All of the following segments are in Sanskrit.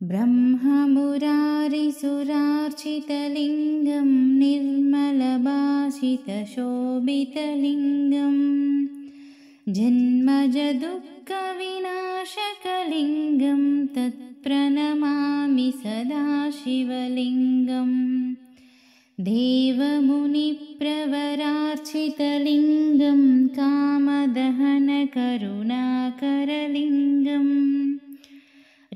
ब्रह्ममुरारिसुरार्चितलिङ्गं निर्मलभासितशोभितलिङ्गं जन्मजदुःखविनाशकलिङ्गं तत्प्रणमामि सदा शिवलिङ्गम् देवमुनिप्रवरार्चितलिङ्गं कामदहनकरुणाकरलिङ्गम्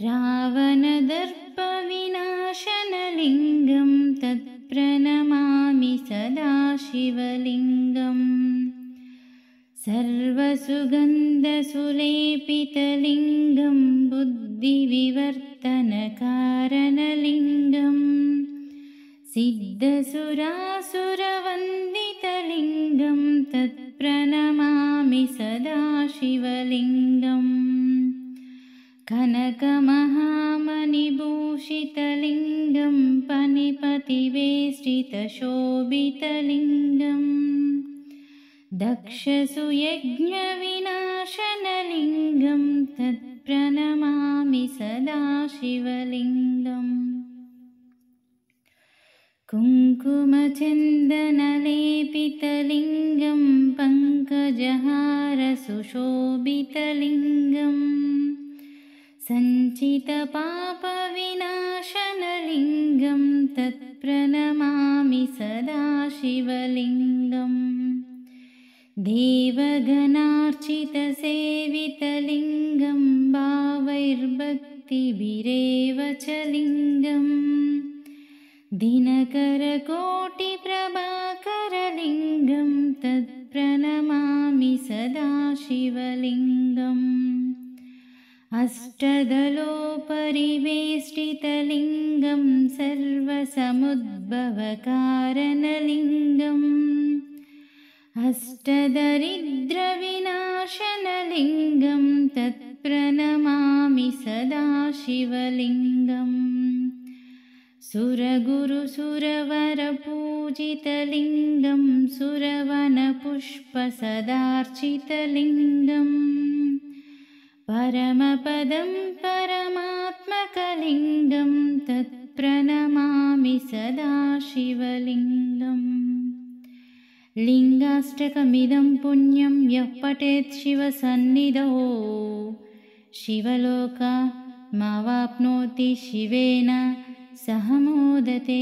रावणदर्पविनाशनलिङ्गं तत्प्रणमामि सदा शिवलिङ्गम् सर्वसुगन्धसुलेपितलिङ्गं बुद्धिविवर्तनकारणलिङ्गम् सिद्धसुरासुरवन्दितलिङ्गं तत्प्रणमामि सदा शिवलिङ्गम् कनकमहामणिभूषितलिङ्गं पनिपतिवेष्टितशोभितलिङ्गं दक्षसुयज्ञविनाशनलिङ्गं तत्प्रणमामि सदा शिवलिङ्गम् कुङ्कुमचन्दनलेपितलिङ्गं पङ्कजहारसुशोभितलिङ्गम् सञ्चितपापविनाशनलिङ्गं तत्प्रणमामि सदा शिवलिङ्गम् देवगणार्चितसेवितलिङ्गं भावैर्भक्तिभिरेव च लिङ्गम् दिनकरकोटिप्रभाकरलिङ्गं तत्प्रणमामि सदा शिवलिङ्गम् अष्टदलोपरिवेष्टितलिङ्गं सर्वसमुद्भवकारणलिङ्गम् अष्टदरिद्रविनाशनलिङ्गं तत्प्रणमामि सदा शिवलिङ्गम् सुरगुरुसुरवरपूजितलिङ्गं सुरवनपुष्पसदार्चितलिङ्गम् परमपदं परमात्मकलिङ्गं तत्प्रणमामि सदा शिवलिङ्गम् लिङ्गाष्टकमिदं पुण्यं यः पठेत् शिवसन्निधौ शिवलोकमावाप्नोति शिवेन सह मोदते।